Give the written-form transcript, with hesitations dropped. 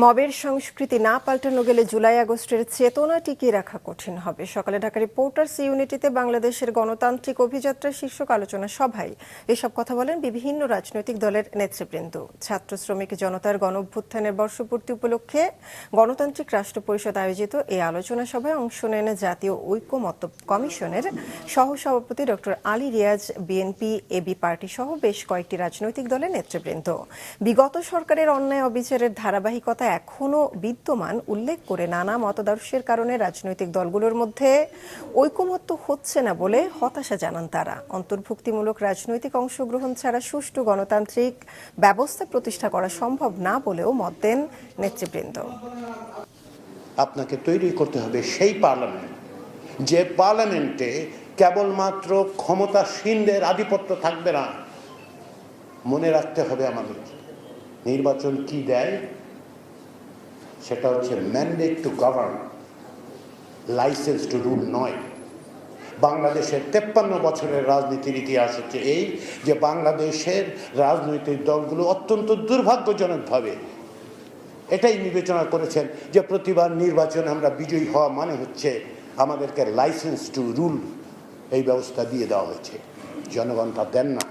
মবের সংস্কৃতি না পাল্টানো গেলে জুলাই আগস্টের চেতনা টিকিয়ে রাখা কঠিন হবে। সকালে ঢাকা রিপোর্টার্স ইউনিটিতে বাংলাদেশের গণতান্ত্রিক অভিযাত্রা শীর্ষক আলোচনা সভায় এসব কথা বলেন বিভিন্ন রাজনৈতিক দলের নেতৃবৃন্দ। ছাত্র শ্রমিক জনতার গণঅভ্যুত্থানের বর্ষপূর্তি উপলক্ষে গণতান্ত্রিক রাষ্ট্র পরিষদ আয়োজিত এই আলোচনা সভায় অংশ নেন জাতীয় ঐকমত্য কমিশনের সহসভাপতি doctor Ali Riaz, BNP, AB Party সহ বেশ কয়েকটি রাজনৈতিক দলের নেতৃবৃন্দ। বিগত সরকারের অন্যায় অবিচারের ধারাবাহিকতা এখনো বিদ্যমান উল্লেখ করে নানা মতাদর্শের কারণে রাজনৈতিক দলগুলোর মধ্যে ঐকমত্য হচ্ছে না বলে হতাশা জানান তারা। অন্তর্ভুক্তিমূলক রাজনৈতিক অংশগ্রহণ ছাড়া সুষ্ঠু গণতান্ত্রিক ব্যবস্থা প্রতিষ্ঠা করা সম্ভব না বলেও মত দেন নেতৃবৃন্দ। আপনাকে তৈরি করতে হবে সেই পার্লামেন্ট, যে পার্লামেন্টে কেবলমাত্র ক্ষমতাসীনদের আধিপত্য থাকবে না। মনে রাখতে হবে আমাদের নির্বাচন কি দেয়, সেটা হচ্ছে mandate to govern, licence to rule নয়। বাংলাদেশের 53 বছরের রাজনীতির ইতিহাস হচ্ছে এই যে বাংলাদেশের রাজনৈতিক দলগুলো অত্যন্ত দুর্ভাগ্যজনকভাবে এটাই বিবেচনা করেছেন যে প্রতিবার নির্বাচনে আমরা বিজয়ী হওয়া মানে হচ্ছে আমাদেরকে লাইসেন্স টু রুল এই ব্যবস্থা দিয়ে দেওয়া হয়েছে। জনগণ তা দেন না।